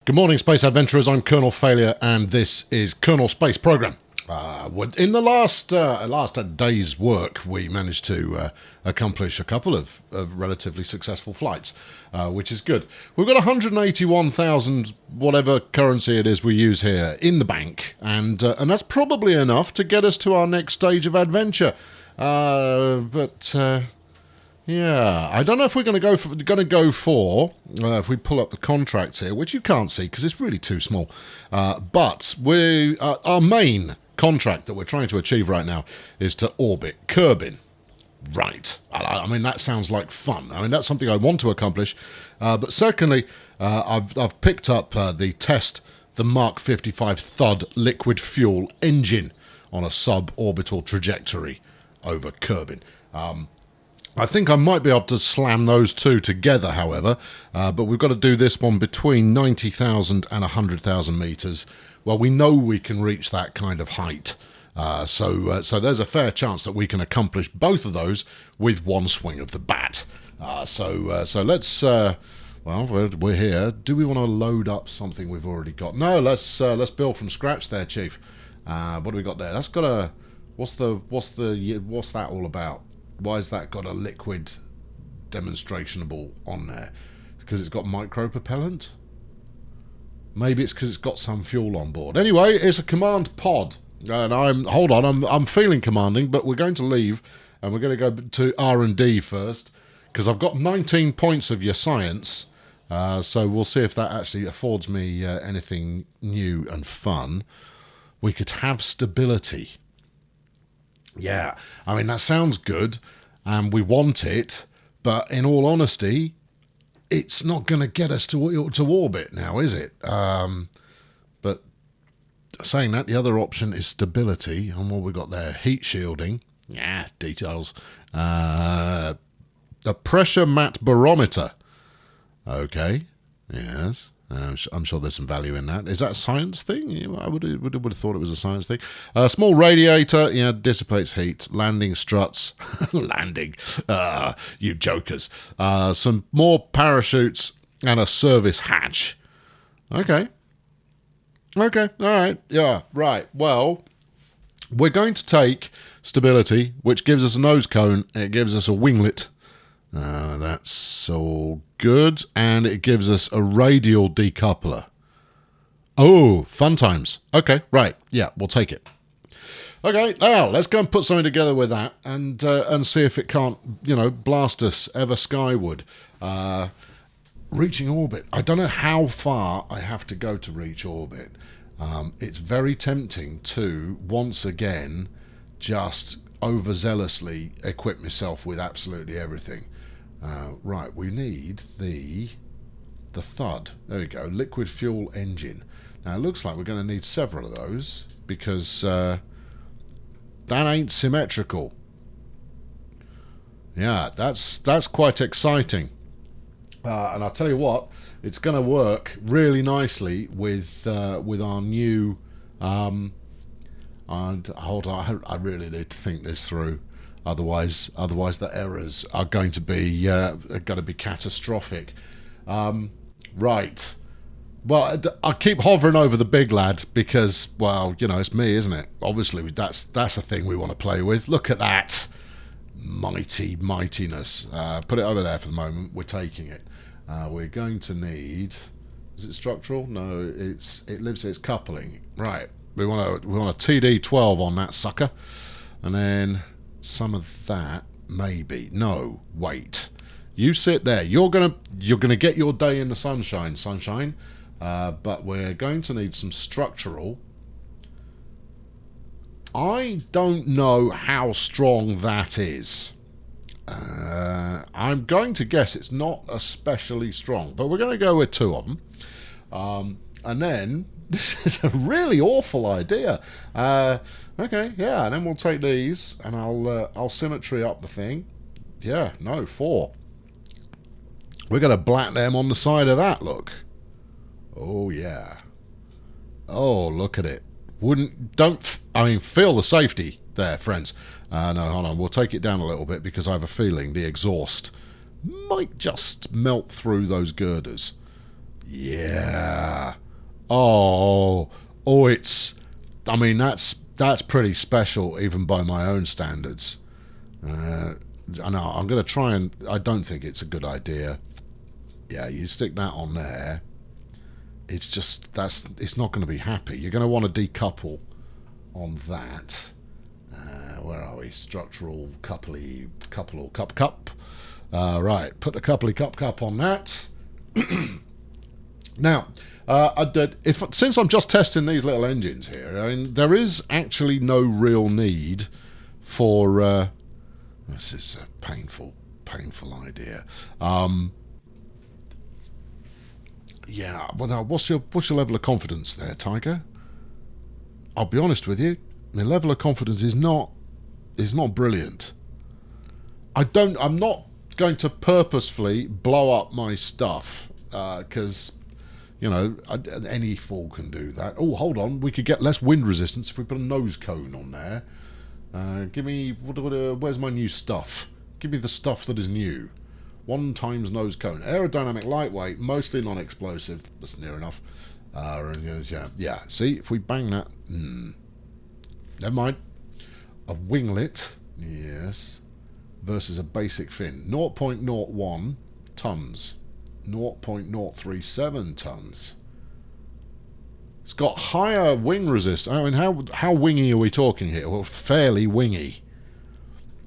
Good morning, Space Adventurers. I'm Colonel Failure, and this is Kerbal Space Program. In the last day's work, we managed to accomplish a couple of relatively successful flights, which is good. We've got 181,000 whatever currency it is we use here in the bank, and that's probably enough to get us to our next stage of adventure. Yeah, I don't know if we're going to go for if we pull up the contracts here, which you can't see because it's really too small. But our main contract that we're trying to achieve right now is to orbit Kerbin. Right. I mean, that sounds like fun. I mean, that's something I want to accomplish. But secondly, I've picked up the Mark 55 Thud liquid fuel engine on a suborbital trajectory over Kerbin. I think I might be able to slam those two together, however, but we've got to do this one between 90,000 and 100,000 metres. Well, we know we can reach that kind of height, so there's a fair chance that we can accomplish both of those with one swing of the bat. So let's, well, we're here. Do we want to load up something we've already got? No, let's build from scratch there, Chief. What do we got there? That's got a, what's that all about? Why has that got a liquid demonstrationable on there? Because it's got micropropellant? Maybe it's because it's got some fuel on board. Anyway, it's a command pod. And I'm feeling commanding, but we're going to leave and we're going to go to R&D first because I've got 19 points of your science. So we'll see if that actually affords me anything new and fun. We could have stability. Yeah, I mean, that sounds good, and we want it, but in all honesty, it's not going to get us to orbit now, is it? But saying that, the other option is stability, and what we got there, heat shielding, yeah, details, a pressure mat barometer, okay, yes. I'm sure there's some value in that. Is that a science thing? I would have thought it was a science thing. Small radiator, yeah, dissipates heat. Landing struts. Landing. You jokers. Some more parachutes and a service hatch. Okay. All right. Yeah, right. Well, we're going to take stability, which gives us a nose cone. It gives us a winglet. That's all good, and it gives us a radial decoupler. Oh, fun times. Okay, right, yeah, we'll take it. Okay, now let's go and put something together with that and see if it can't, blast us ever skyward. Reaching orbit. I don't know how far I have to go to reach orbit. It's very tempting to once again just overzealously equip myself with absolutely everything. Right, we need the Thud. There we go, liquid fuel engine. Now it looks like we're going to need several of those because that ain't symmetrical. Yeah, that's quite exciting. And I'll tell you what, it's going to work really nicely with our new. And hold on, I really need to think this through. Otherwise, the errors are going to be catastrophic. Right. Well, I keep hovering over the big lad because, well, it's me, isn't it? Obviously, that's a thing we want to play with. Look at that mightiness. Put it over there for the moment. We're taking it. We're going to need. Is it structural? No, it's coupling. Right. We want a TD12 on that sucker, and then some of that maybe. No, wait. You sit there. You're gonna get your day in the sunshine. But we're going to need some structural. I don't know how strong that is. I'm going to guess it's not especially strong, but we're going to go with two of them. And then this is a really awful idea. Okay, yeah, and then we'll take these and I'll symmetry up the thing. Yeah, no, 4. We're going to black them on the side of that, look. Oh, yeah. Oh, look at it. Feel the safety there, friends. No, hold on, we'll take it down a little bit because I have a feeling the exhaust might just melt through those girders. Yeah. Oh, oh, it's... I mean, that's pretty special, even by my own standards. I know, I'm going to try and... I don't think it's a good idea. Yeah, you stick that on there. It's just... it's not going to be happy. You're going to want to decouple on that. Where are we? Structural coupley... couple or cup. Right, put the coupley cup on that. Now... since I'm just testing these little engines here, I mean, there is actually no real need for... this is a painful idea. Yeah, well, what's your level of confidence there, Tiger? I'll be honest with you, my level of confidence is not brilliant. I'm not going to purposefully blow up my stuff, because... You know, any fool can do that. Oh, hold on. We could get less wind resistance if we put a nose cone on there. Give me... where's my new stuff? Give me the stuff that is new. 1 times nose cone. Aerodynamic lightweight, mostly non-explosive. That's near enough. Yeah, see, if we bang that... Never mind. A winglet. Yes. Versus a basic fin. 0.01 tons. 0.037 tons. It's got higher wing resistance. I mean, how wingy are we talking here? Well, fairly wingy.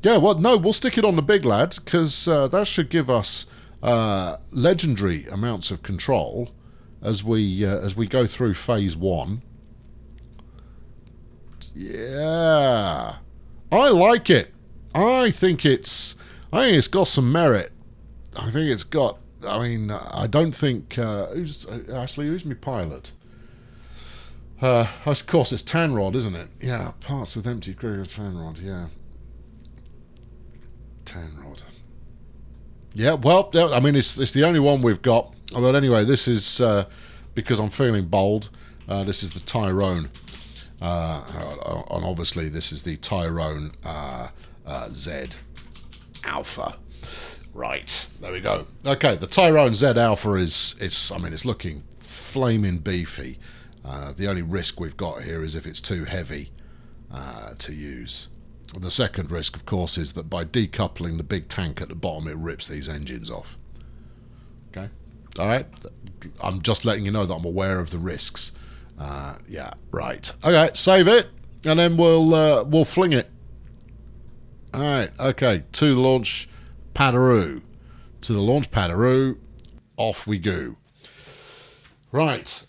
Yeah, well, no, we'll stick it on the big lad, because that should give us legendary amounts of control as we go through phase 1. Yeah, I like it. I think it's got some merit. I think it's got... I mean, I don't think... who's my pilot? Of course, it's Tanrod, isn't it? Yeah, parts with empty crew, Tanrod, yeah. Tanrod. Yeah, well, I mean, it's the only one we've got. But anyway, this is, because I'm feeling bold, this is the Tyrone. And obviously, this is the Tyrone Z Alpha. Right, there we go. Okay, the Tyrone Z Alpha it's looking flaming beefy. The only risk we've got here is if it's too heavy to use. The second risk, of course, is that by decoupling the big tank at the bottom, it rips these engines off. Okay, all right. I'm just letting you know that I'm aware of the risks. Yeah, right. Okay, save it, and then we'll fling it. All right. Okay, to the launch. Padaroo. To the launch Padaroo. Off we go. Right.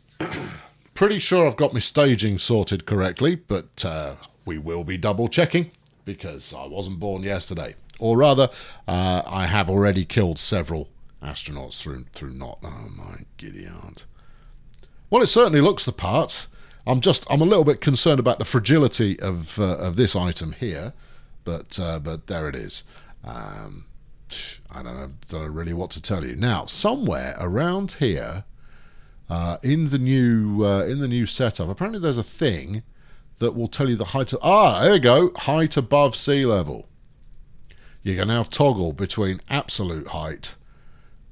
Pretty sure I've got my staging sorted correctly, but we will be double checking because I wasn't born yesterday. Or rather, I have already killed several astronauts through not. Oh my giddy aunt. Well, it certainly looks the part. I'm a little bit concerned about the fragility of this item here, but there it is. I don't know really what to tell you. Now, somewhere around here, in the new setup, apparently there's a thing that will tell you the height of... there you go, height above sea level. You can now toggle between absolute height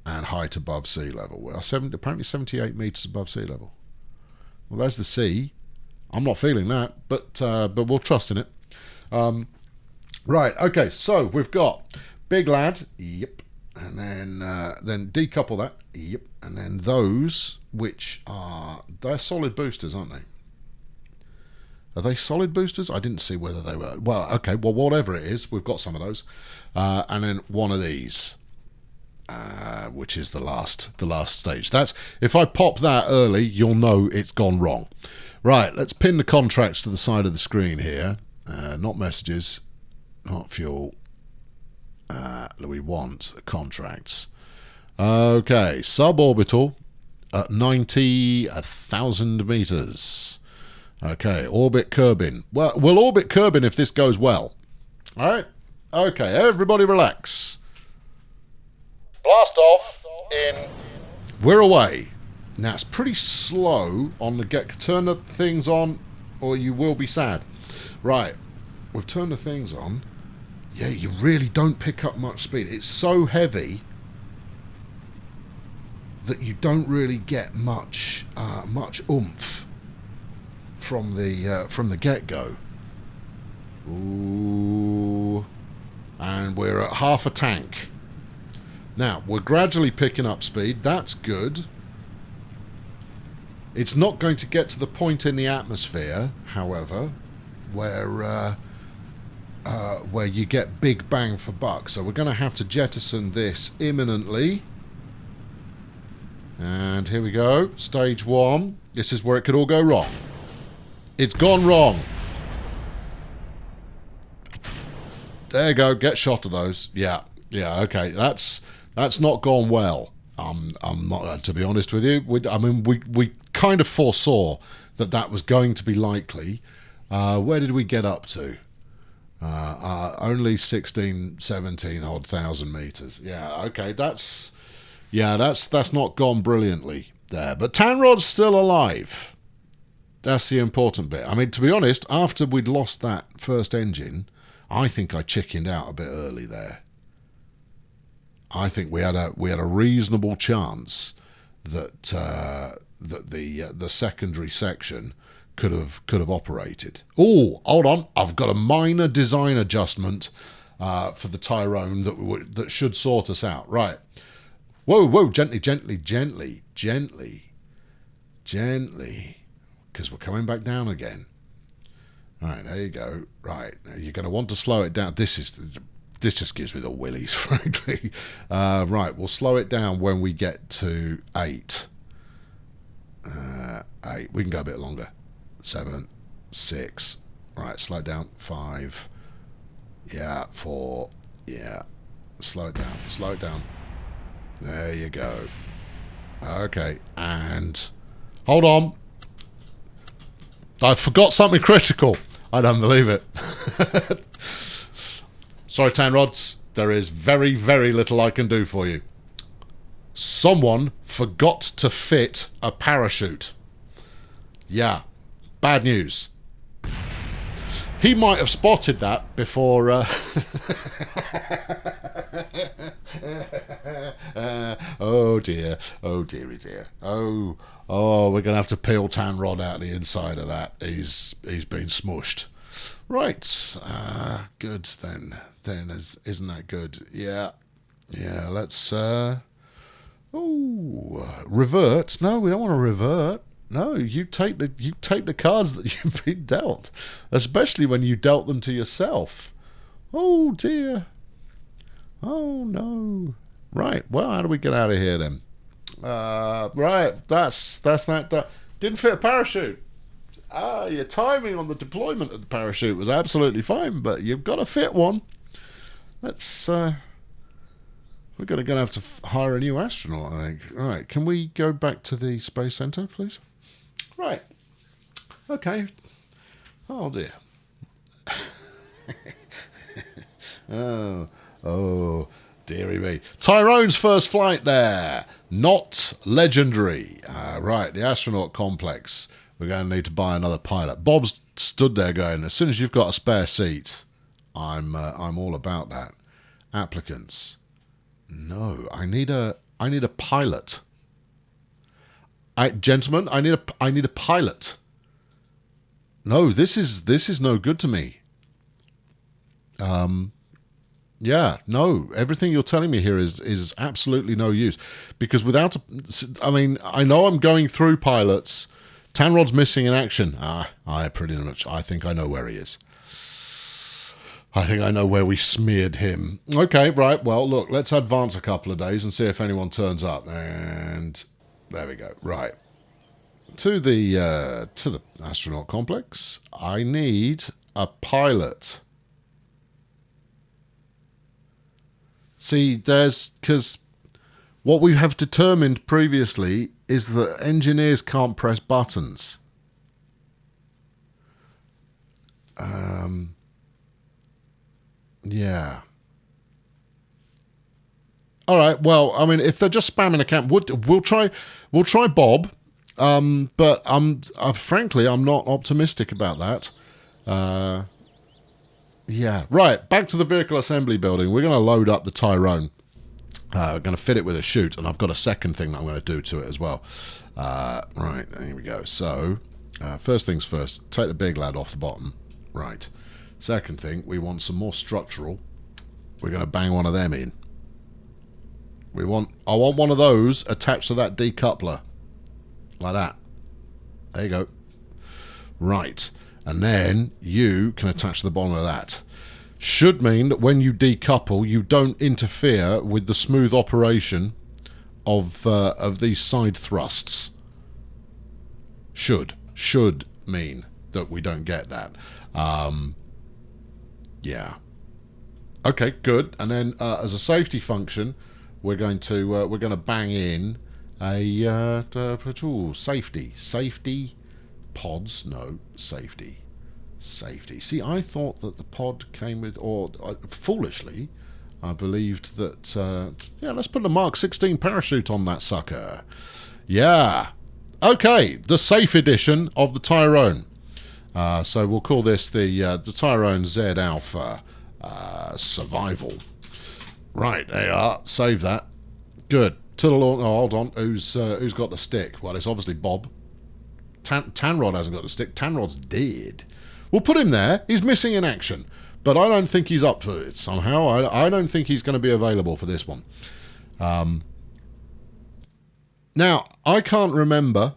and height above sea level. We're apparently 78 meters above sea level. Well, there's the sea. I'm not feeling that, but we'll trust in it. Right, okay, so we've got... Big lad, yep, and then decouple that, yep, and then those which they're solid boosters, aren't they? Are they solid boosters? I didn't see whether they were. Well, okay, well whatever it is, we've got some of those, and then one of these, which is the last stage. That's if I pop that early, you'll know it's gone wrong. Right, let's pin the contracts to the side of the screen here. Not messages, not fuel. We want contracts. Okay, suborbital at 90,000 meters. Okay, orbit Kerbin. Well, we'll orbit Kerbin if this goes well. All right. Okay, everybody relax. Blast off in... We're away. Now, it's pretty slow on the get... Turn the things on or you will be sad. Right. We've turned the things on. Yeah, you really don't pick up much speed. It's so heavy. that you don't really get much oomph from the get-go. Ooh, and we're at half a tank. Now we're gradually picking up speed. That's good. It's not going to get to the point in the atmosphere, however, where you get big bang for buck. So we're going to have to jettison this imminently. And here we go. Stage 1. This is where it could all go wrong. It's gone wrong. There you go. Get shot of those. Yeah. Okay. That's not gone well. I'm not, to be honest with you. We kind of foresaw that was going to be likely. Where did we get up to? Only 16, 17 odd thousand meters. Yeah. Okay. That's not gone brilliantly there. But Tanrod's still alive. That's the important bit. I mean, to be honest, after we'd lost that first engine, I think I chickened out a bit early there. I think we had a reasonable chance that the secondary section could have operated. Oh, hold on! I've got a minor design adjustment for the Tyrone that should sort us out. Right. Whoa! Gently, because we're coming back down again. All right, there you go. Right, now you're going to want to slow it down. This just gives me the willies, frankly. Right, we'll slow it down when we get to 8. 8. We can go a bit longer. 7, 6. Right, slow it down. 5. Yeah, 4. Yeah. Slow it down. There you go. Okay, and hold on. I forgot something critical. I don't believe it. Sorry, Tanrods. There is very, very little I can do for you. Someone forgot to fit a parachute. Yeah, bad news. He might have spotted that before... oh dear, dearie dear. Oh, we're going to have to peel Tanrod out the inside of that. He's been smushed. Right, good then. Isn't that good? Yeah, let's... revert? No, we don't want to revert. No, you take the cards that you've been dealt, especially when you dealt them to yourself. Oh dear. Oh no. Right. Well, how do we get out of here then? Right. That's that. Didn't fit a parachute. Your timing on the deployment of the parachute was absolutely fine, but you've got to fit one. Let's. We're going to have to hire a new astronaut, I think. All right. Can we go back to the space center, please? Right. Okay. Oh dear. Oh, dearie me. Tyrone's first flight there. Not legendary. Right, the astronaut complex. We're going to need to buy another pilot. Bob's stood there going, as soon as you've got a spare seat, I'm all about that. Applicants. No, I need a pilot. Gentlemen, I need a pilot. No, this is no good to me. Yeah, no, everything you're telling me here is absolutely no use, because without I know I'm going through pilots. Tanrod's missing in action. I think I know where he is. I think I know where we smeared him. Okay, right. Well, look, let's advance a couple of days and see if anyone turns up. And there we go. Right. To the astronaut complex. I need a pilot. See, because what we have determined previously is that engineers can't press buttons. Yeah. All right. Well, I mean, if they're just spamming a camp, we'll try Bob. But frankly, I'm not optimistic about that. Yeah. Right. Back to the vehicle assembly building. We're going to load up the Tyrone. We're going to fit it with a chute, and I've got a second thing that I'm going to do to it as well. Right, here we go. So, first things first, take the big lad off the bottom. Right. Second thing, we want some more structural. We're going to bang one of them in. I want one of those attached to that decoupler. Like that. There you go. Right. And then you can attach to the bottom of that. Should mean that when you decouple, you don't interfere with the smooth operation of these side thrusts. Should mean that we don't get that. Yeah. Okay, good. And then as a safety function, we're going to bang in a safety pods. No, safety. See, I thought that the pod came with, or foolishly, I believed that. Yeah, let's put a Mark 16 parachute on that sucker. Yeah. Okay, the safe edition of the Tyrone. So we'll call this the Tyrone Z Alpha Survival. Right, there you are. Save that. Good. To the launch. Oh, hold on. Who's got the stick? Well, it's obviously Bob. Tanrod hasn't got the stick. Tanrod's dead. We'll put him there. He's missing in action, but I don't think he's up for it somehow. I don't think he's going to be available for this one. Now, I can't remember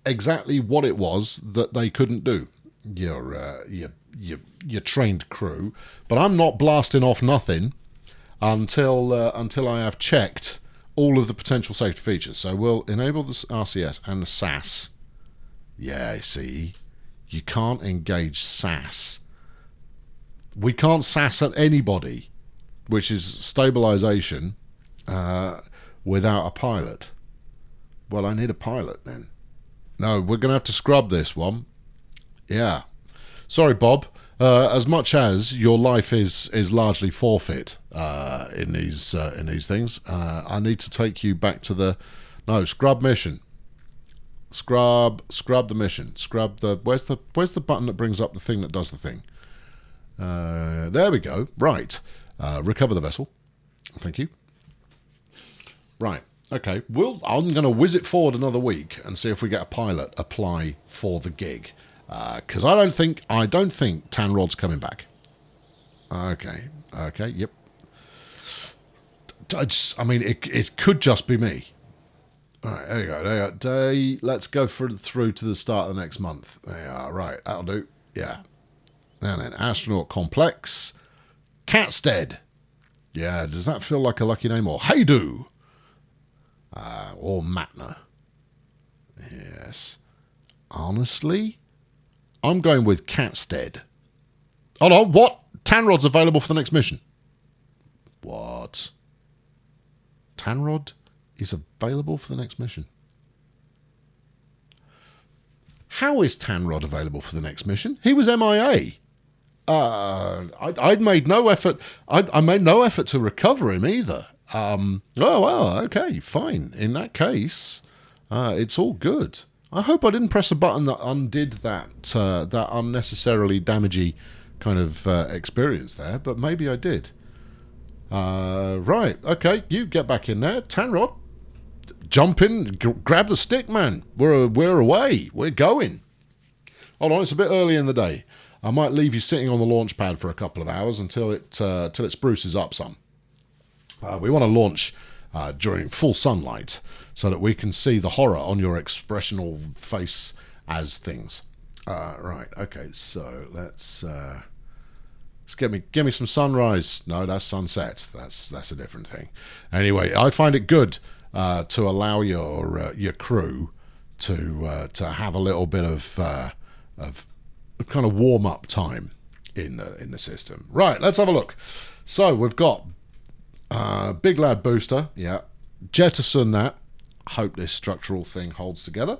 exactly what it was that they couldn't do. Your trained crew, but I'm not blasting off nothing until I have checked all of the potential safety features. So we'll enable the RCS and the SAS. Yeah, see, you can't engage SAS. We can't SAS at anybody, which is stabilization, without a pilot. Well, I need a pilot then. No, we're going to have to scrub this one. Yeah. Sorry, Bob. As much as your life is largely forfeit in these things, I need to take you back to the scrub mission. Scrub the mission. Scrub the where's the button that brings up the thing that does the thing? There we go. Right. Recover the vessel. Thank you. Right. Okay. I'm going to whiz it forward another week and see if we get a pilot apply for the gig. Because I don't think Tanrod's coming back. Okay. Yep. I mean, it could just be me. All right, there you go. Day. Let's go through to the start of the next month. There you are. Right, that'll do. Yeah. And then Astronaut Complex. Catstead. Yeah, does that feel like a lucky name? Or Haydu? Or Matner? Yes. Honestly, I'm going with Catstead. Hold on, what? Tanrod's available for the next mission. What? Tanrod is available for the next mission. How is Tanrod available for the next mission? He was MIA. I'd made no effort. I made no effort to recover him either. Oh well, okay, fine. In that case, it's all good. I hope I didn't press a button that undid that unnecessarily damagey kind of experience there, but maybe I did. Right, okay, you get back in there, Tanrod. Jump in, grab the stick, man. We're away. We're going. Hold on, it's a bit early in the day. I might leave you sitting on the launch pad for a couple of hours until it spruces up some. We want to launch during full sunlight so that we can see the horror on your expressional face as things. Right, okay, so let's give me some sunrise. No, that's sunset. That's a different thing. Anyway, I find it good to allow your crew to have a little bit of kind of warm up time in the system. Right, let's have a look. So we've got Big Lad booster. Yeah, jettison that. Hope this structural thing holds together.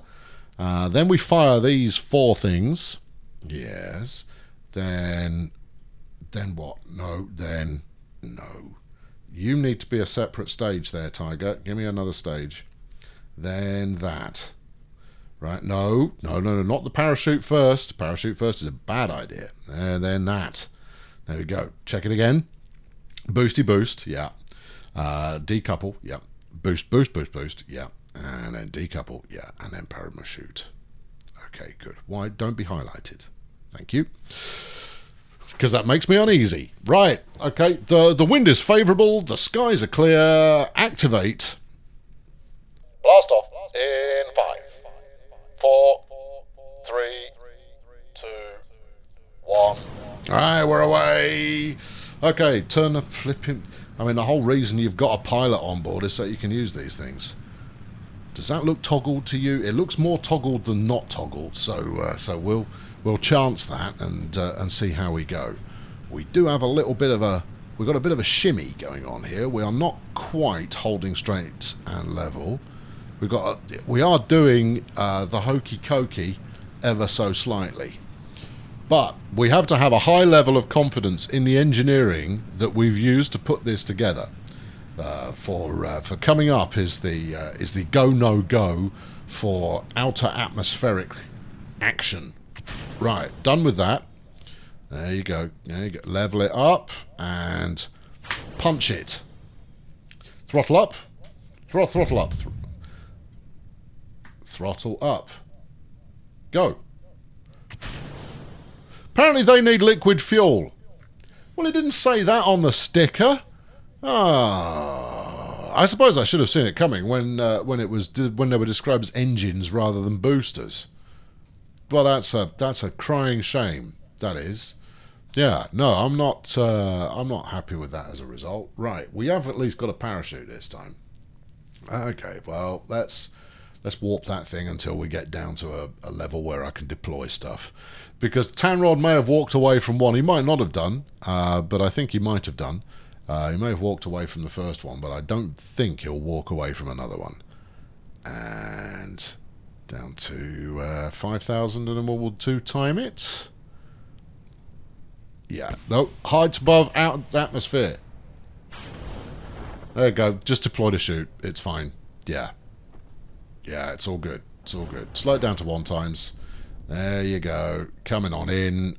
Then we fire these 4 things. Yes. Then what? No. Then no. You need to be a separate stage there, Tiger. Give me another stage. Then that. Right? No, not the parachute first. Parachute first is a bad idea. And then that. There we go. Check it again. Boosty boost. Yeah. Decouple, yeah. Boost, boost, boost, boost, yeah. And then decouple, yeah. And then parachute. Okay, good. Why? Don't be highlighted. Thank you. Because that makes me uneasy. Right, okay. The wind is favourable. The skies are clear. Activate. Blast off in 5, 4, 3, 2, 1. Alright, we're away. Okay, turn the flipping... I mean, the whole reason you've got a pilot on board is so you can use these things. Does that look toggled to you? It looks more toggled than not toggled, so we'll chance that and see how we go. We do have a little bit of a... We've got a bit of a shimmy going on here. We are not quite holding straight and level. We are doing the hokey cokey ever so slightly. But we have to have a high level of confidence in the engineering that we've used to put this together. For coming up is the go no go for outer atmospheric action. Right, done with that. There you go. There you go. Level it up and punch it. Throttle up. Throttle up. Throttle up. Go. Apparently they need liquid fuel. Well, it didn't say that on the sticker. Ah, I suppose I should have seen it coming when they were described as engines rather than boosters. Well, that's a crying shame. That is. Yeah, no, I'm not happy with that as a result. Right, we have at least got a parachute this time. Okay, well, let's warp that thing until we get down to a level where I can deploy stuff. Because Tanrod may have walked away from one. He might not have done, but I think he might have done. He may have walked away from the first one, but I don't think he'll walk away from another one. And down to 5,000, and then we'll do time it. Yeah, no, height above out atmosphere. There you go, just deploy to shoot. It's fine. Yeah. Yeah, it's all good. It's all good. Slow it down to 1 times. There you go. Coming on in.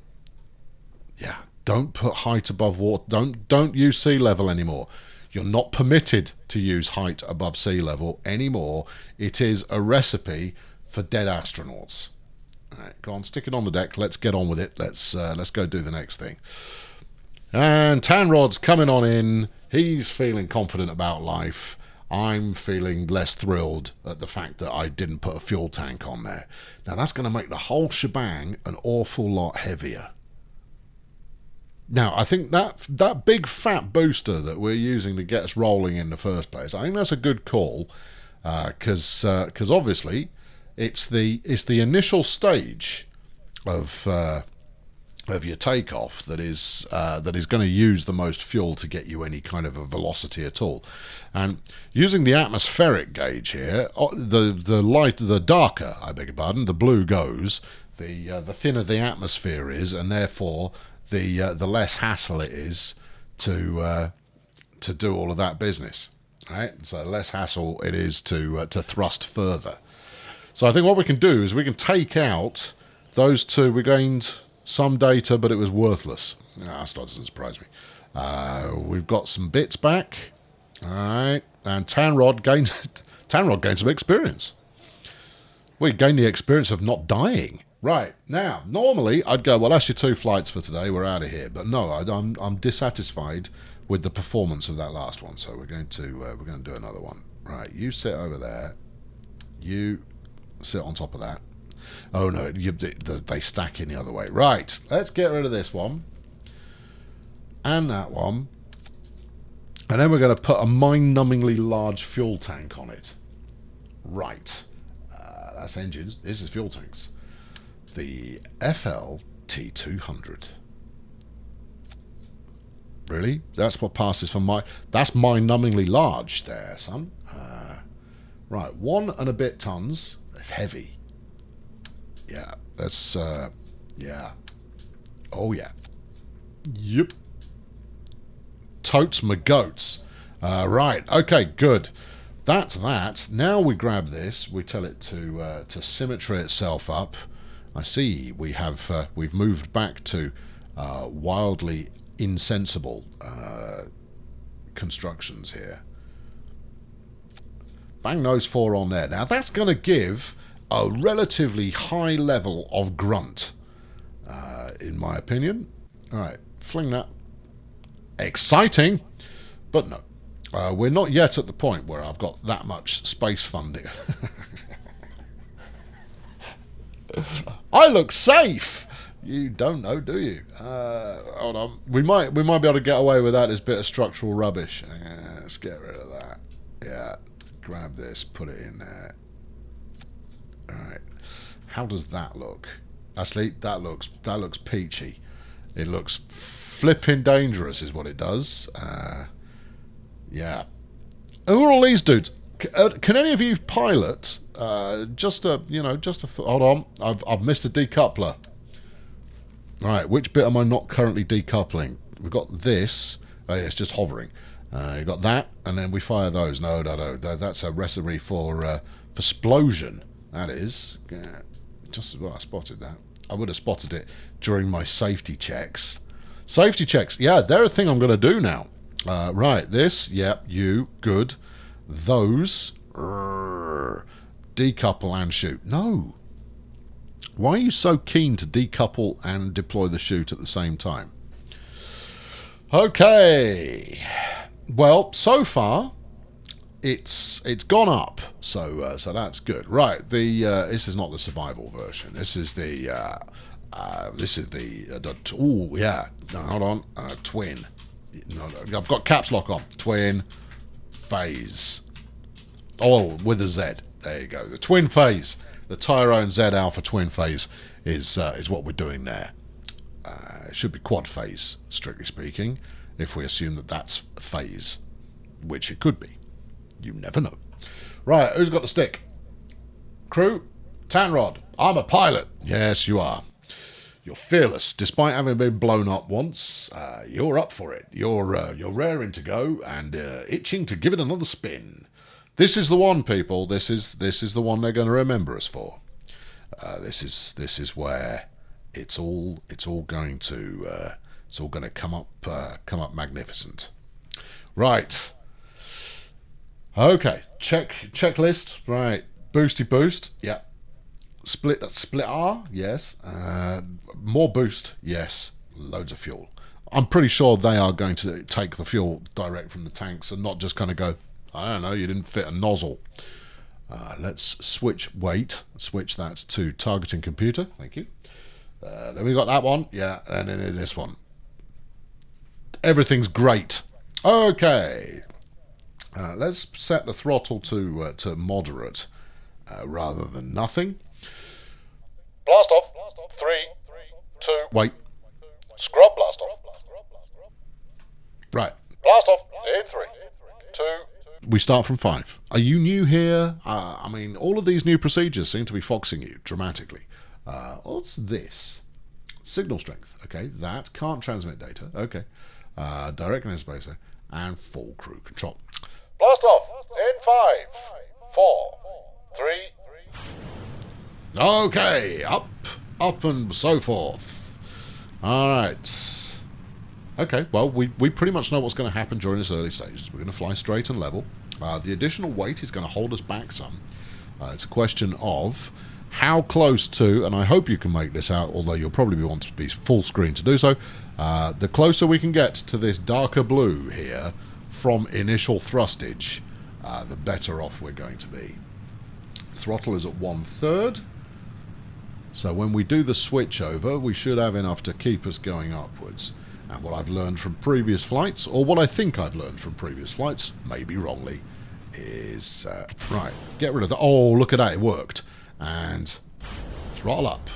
Yeah. Don't put height above water. Don't use sea level anymore. You're not permitted to use height above sea level anymore. It is a recipe for dead astronauts. All right, go on, stick it on the deck. Let's get on with it. Let's go do the next thing. And Tanrod's coming on in. He's feeling confident about life. I'm feeling less thrilled at the fact that I didn't put a fuel tank on there. Now that's going to make the whole shebang an awful lot heavier. Now, I think that big fat booster that we're using to get us rolling in the first place, I think that's a good call, because obviously it's the initial stage of your takeoff that is going to use the most fuel to get you any kind of a velocity at all. And using the atmospheric gauge here, the darker, I beg your pardon, the blue goes, the thinner the atmosphere is, and therefore the less hassle it is to do all of that business. Right? So less hassle it is to thrust further. So I think what we can do is we can take out those two. We gained some data, but it was worthless. That still doesn't surprise me. We've got some bits back. All right, and Tanrod gained some experience. We gained the experience of not dying. Right, now, normally I'd go, well, that's your 2 flights for today, we're out of here. But no, I'm dissatisfied with the performance of that last one, so we're going to do another one. Right, you sit over there. You sit on top of that. Oh no, they stack in the other way. Right, let's get rid of this one. And that one. And then we're going to put a mind-numbingly large fuel tank on it. Right. That's engines. This is fuel tanks. The FLT200. Really? That's what passes for my... That's mind-numbingly large there, son. Right, 1 and a bit tons. That's heavy. Yeah, that's... yeah. Oh, yeah. Yep. Totes my goats. Right, okay, good. That's that. Now we grab this. We tell it to symmetry itself up. I see we've moved back to wildly insensible constructions here. Bang those 4 on there. Now that's going to give a relatively high level of grunt, in my opinion. Alright, fling that. Exciting! But no. We're not yet at the point where I've got that much space funding. I look safe! You don't know, do you? Hold on. We might be able to get away without this bit of structural rubbish. Let's get rid of that. Yeah. Grab this, put it in there. Alright. How does that look? Actually, that looks peachy. It looks flipping dangerous is what it does. Yeah. Who are all these dudes? Can any of you pilot? Hold on. I've missed a decoupler. Alright, which bit am I not currently decoupling? We've got this. Oh, yeah, it's just hovering. You've got that, and then we fire those. No. That's a recipe for explosion. That is. Yeah, just as well I spotted that. I would have spotted it during my safety checks. Safety checks. Yeah, they're a thing I'm going to do now. Right, this. Yep, you. Good. Those. Decouple and shoot. No. Why are you so keen to decouple and deploy the chute at the same time? Okay. Well, so far it's gone up, so that's good. Right. This is not the survival version. This is the oh yeah. No, hold on. Twin. No, I've got caps lock on. Twin phase. Oh, with a Z. There you go. The twin phase. The Tyrone Z Alpha twin phase is what we're doing there. It should be quad phase, strictly speaking, if we assume that that's phase, which it could be. You never know. Right, who's got the stick? Crew? Tanrod. I'm a pilot. Yes, you are. You're fearless. Despite having been blown up once, you're up for it. You're raring to go and itching to give it another spin. This is the one, people. This is the one they're going to remember us for. This is where it's all going to come up magnificent. Right. Okay. Checklist. Right. Boosty boost. Yeah. Split R. Yes. More boost. Yes. Loads of fuel. I'm pretty sure they are going to take the fuel direct from the tanks and not just kind of go, I don't know, you didn't fit a nozzle. Let's switch weight. Switch that to targeting computer. Thank you. Then we got that one. Yeah, and then this one. Everything's great. Okay. Let's set the throttle to moderate rather than nothing. Blast off. 3, 2. Wait. Scrub blast off. Right. Blast off in 3, 2. We start from 5. Are you new here? I mean, all of these new procedures seem to be foxing you dramatically. What's this? Signal strength. Okay, that can't transmit data. Okay. Direct interface and full crew control. Blast off in 5, 4, 3. Okay, up and so forth. All right. Okay, well, we pretty much know what's going to happen during this early stages. We're going to fly straight and level. The additional weight is going to hold us back some. It's a question of how close to, and I hope you can make this out, although you'll probably want to be full screen to do so, the closer we can get to this darker blue here from initial thrustage, the better off we're going to be. Throttle is at 1/3. So when we do the switch over, we should have enough to keep us going upwards. And what I've learned from previous flights, or what I think I've learned from previous flights, maybe wrongly, is... right, get rid of that. Oh, look at that, it worked. And throttle up.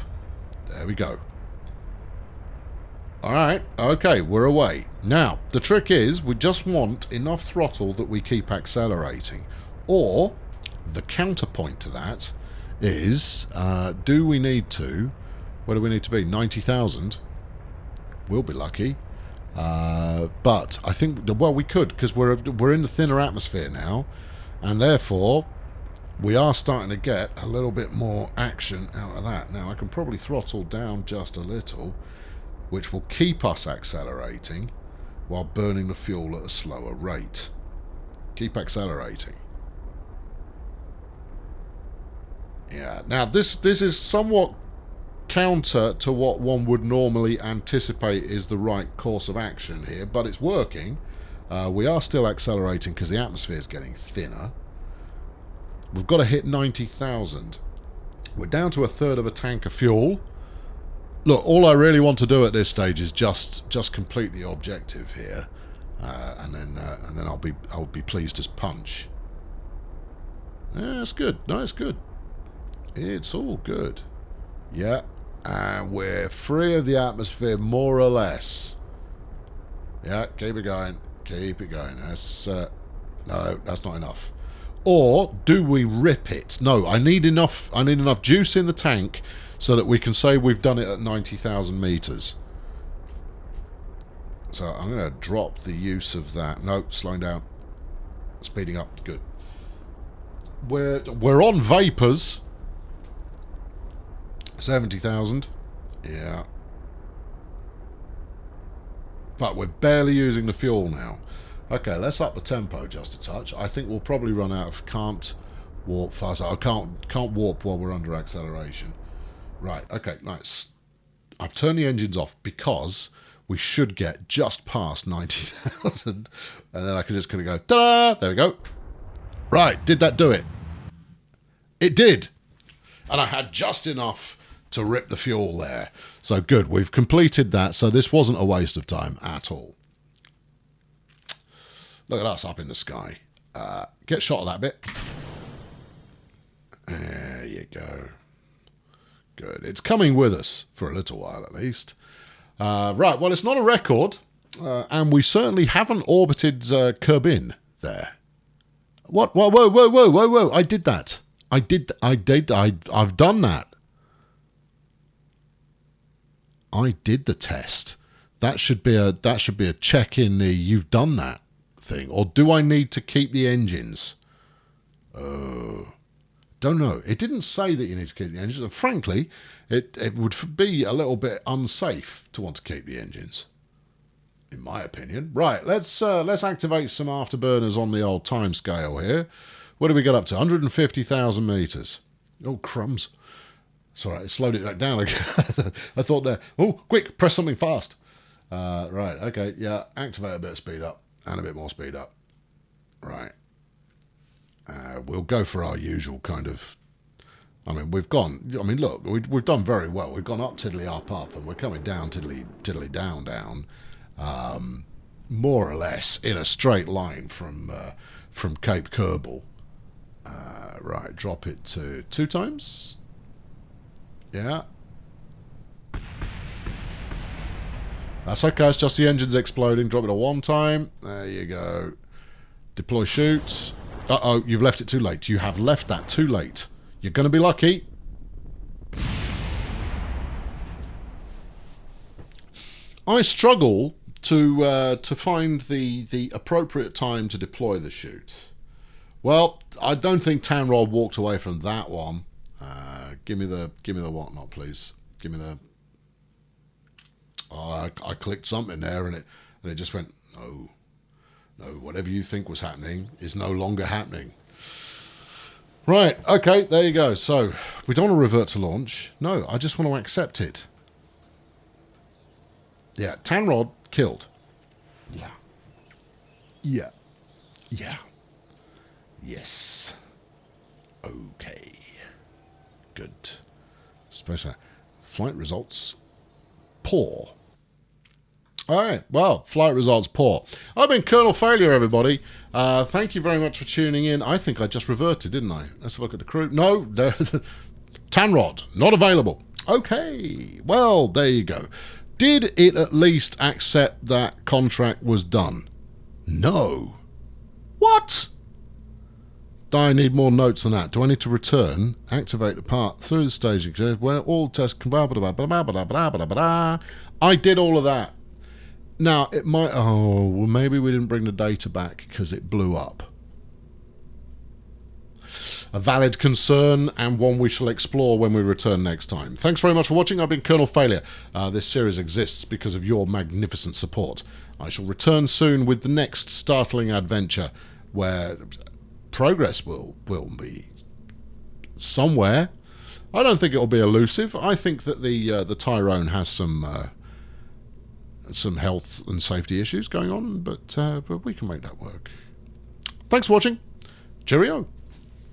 There we go. Alright, okay, we're away. Now, the trick is, we just want enough throttle that we keep accelerating. Or, the counterpoint to that is, do we need to... Where do we need to be? 90,000. We'll be lucky. But I think, well, we could, because we're in the thinner atmosphere now, and therefore we are starting to get a little bit more action out of that. Now I can probably throttle down just a little, which will keep us accelerating, while burning the fuel at a slower rate. Keep accelerating. Yeah, now this is somewhat counter to what one would normally anticipate is the right course of action here, but it's working. We are still accelerating because the atmosphere is getting thinner. We've got to hit 90,000. We're down to a third of a tank of fuel. Look, all I really want to do at this stage is just complete the objective here, and then I'll be pleased as punch. Yeah, it's good. No, it's good. It's all good. Yeah, and we're free of the atmosphere more or less. Yeah, keep it going. Keep it going. That's no, that's not enough. Or do we rip it? No, I need enough juice in the tank so that we can say we've done it at 90,000 meters. So I'm going to drop the use of that. No, slowing down. Speeding up. Good. We're on vapors. 70,000. Yeah. But we're barely using the fuel now. Okay, let's up the tempo just a touch. I think we'll probably run out of can't warp fast. I can't warp while we're under acceleration. Right, okay, nice. I've turned the engines off because we should get just past 90,000. And then I can just kind of go, ta-da! There we go. Right, did that do it? It did. And I had just enough to rip the fuel there. So good, we've completed that. So this wasn't a waste of time at all. Look at us up in the sky. Get shot of that bit. There you go. Good. It's coming with us for a little while at least. Right, well, it's not a record. And we certainly haven't orbited Kerbin there. What? Whoa, whoa, whoa, whoa, whoa, whoa. I did that. I've done that. I did the test. That should be a check in the you've done that thing. Or do I need to keep the engines? Oh, don't know. It didn't say that you need to keep the engines. And frankly, it would be a little bit unsafe to want to keep the engines, in my opinion. Right, let's activate some afterburners on the old time scale here. What do we get up to? 150,000 meters. Oh, crumbs. It's all right, it slowed it back down again. I thought there, oh, quick, press something fast. Right, okay, yeah, activate a bit of speed up and a bit more speed up. Right. We'll go for our usual kind of, look, we've done very well. We've gone up, tiddly, up, and we're coming down, tiddly, tiddly, down, more or less in a straight line from Cape Kerbal. Right, drop it to 2 times. Yeah. That's okay, it's just the engines exploding. Drop it to 1 time. There you go. Deploy shoot. Uh-oh, you've left it too late. You have left that too late. You're going to be lucky. I struggle to find the appropriate time to deploy the chute. Well, I don't think Tyrone walked away from that one. Give me the whatnot, please. Give me the. Oh, I clicked something there, and it just went no. Whatever you think was happening is no longer happening. Right. Okay. There you go. So we don't want to revert to launch. No, I just want to accept it. Yeah, Tyrone killed. Yeah. Yeah. Yeah. Yes. Okay. Good. Special flight results poor. All right. Well, flight results poor. I've been Kernal Failure, everybody. Thank you very much for tuning in. I think I just reverted, didn't I? Let's look at the crew. No, Tyrone not available. Okay. Well, there you go. Did it at least accept that contract was done? No. What? I need more notes than that. Do I need to return? Activate the part through the staging where all tests can blah, blah, blah, blah, blah, blah, blah, blah. I did all of that. Now, it might... Oh, well, maybe we didn't bring the data back because it blew up. a valid concern and one we shall explore when we return next time. Thanks very much for watching. I've been Colonel Failure. This series exists because of your magnificent support. I shall return soon with the next startling adventure where progress will be somewhere. I don't think it'll be elusive. I think that the Tyrone has some health and safety issues going on, but we can make that work. Thanks for watching. Cheerio.